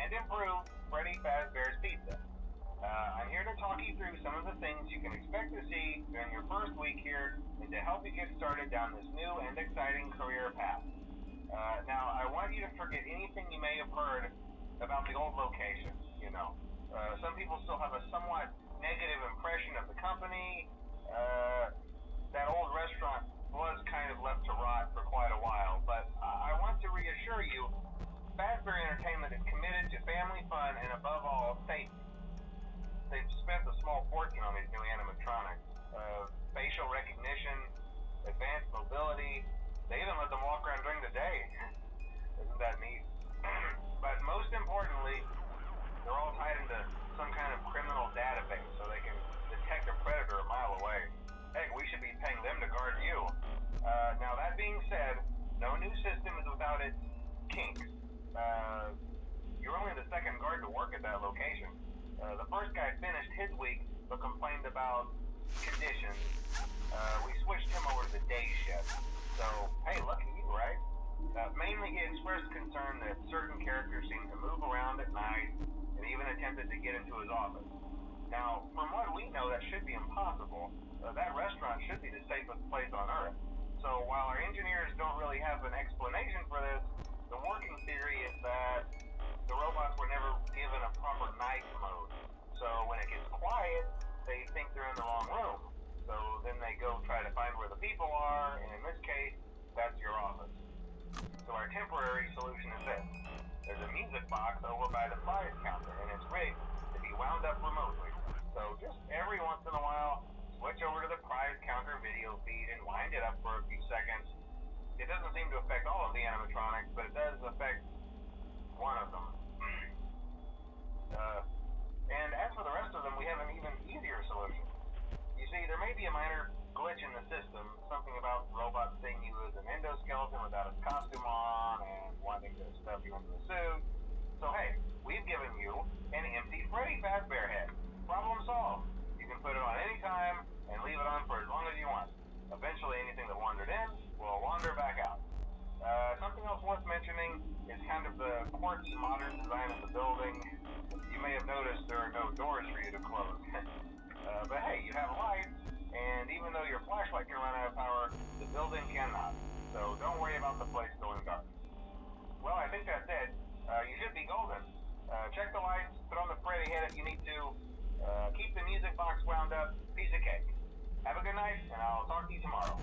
and improve Freddy Fazbear's Pizza. I'm here to talk you through some of the things you can expect to see during your first week here and to help you get started down this new and exciting career path. Now, I want you to forget anything you may have heard about the old location, you know. Some people still have a somewhat negative impression of the company. That old restaurant was kind of left to rot for quite a while, but I want to reassure you, Fazbear Entertainment is committed to family fun and above all, safety. They've spent a small fortune on these new animatronics. Facial recognition, advanced mobility. They even let them walk around during the day. Isn't that neat? But most importantly, they're all tied into some kind of criminal database so they can detect a predator a mile away. Heck, we should be paying them to guard you. Now that being said, no new system is without its kinks. You're only the second guard to work at that location. The first guy finished his week but complained about conditions. We switched him over to the day shift. So, hey, lucky you, right? Mainly he expressed concern that certain characters seem to move around at night and even attempted to get into his office. Now, from what we know, that should be impossible. That restaurant should be the safest place on Earth. So while our engineers don't really have an explanation for this, the working theory is that the robots were never given a proper night mode. So when it gets quiet, they think they're in the wrong room. So then they go try to find where the people are, and in this case, that's your office. So our temporary solution is this. There's a music box over by the prize counter, and it's rigged to be wound up remotely. So just every once in a while, switch over to the prize counter video feed and wind it up for a few seconds. It doesn't seem to affect all of the animatronics, but it does affect one of them. And as for the rest of them, we have an even easier solution. You see, there may be a minor glitch in the system, something about robots seeing you as an endoskeleton without its costume on and wanting to stuff you into a suit. So hey, we've given you an empty Freddy Fazbear head. Problem solved. You can put it on any time and leave it on for as long as you want. Eventually anything that wandered in will wander back out. Something else worth mentioning is kind of the quirky modern design of the building. You may have noticed there are no doors for you to close. But hey, you have lights, and even though your flashlight can run out of power, the building cannot. So don't worry about the place going dark. Well, I think that's it. You should be golden. Check the lights, put on the Freddy head if you need to. Keep the music box wound up. Piece of cake. Have a good night, and I'll talk to you tomorrow.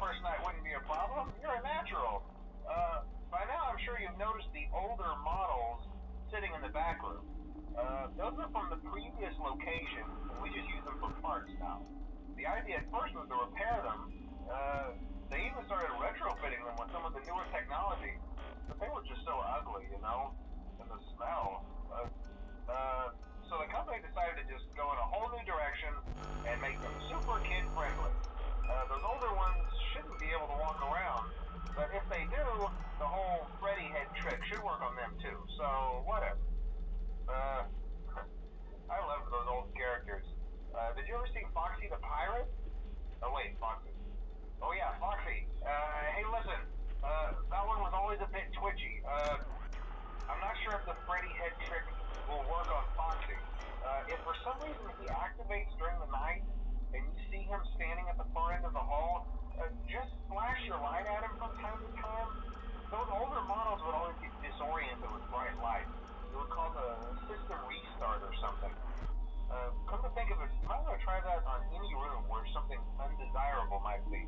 First night wouldn't be a problem. You're a natural. By now I'm sure you've noticed the older models sitting in the back room. Those are from the previous location, and we just use them for parts now. The idea at first was to repair them. They even started retrofitting them with some of the newer technology, but they were just so ugly, you know, and the smell. So the company decided to just go in a whole new direction and make them super kid-friendly. Those older ones shouldn't be able to walk around, but if they do, the whole Freddy head trick should work on them too, so whatever. I loved those old characters. Did you ever see Foxy the Pirate? Oh wait, Foxy. Oh yeah, Foxy. Hey listen, that one was always a bit twitchy. I'm not sure if the Freddy head trick will work on Foxy. If for some reason he activates during the night, and you see him standing at the far end of the hall, just flash your light at him from time to time. Those older models would always get disoriented with bright light. It would cause a system restart or something. Come to think of it, you might want to try that on any room where something undesirable might be.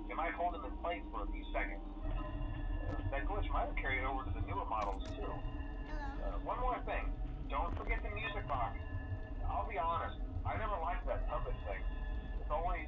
It might hold him in place for a few seconds. That glitch might have carried over to the newer models too. One more thing. Don't forget the music box. I'll be honest, I never liked that puppet thing. It's always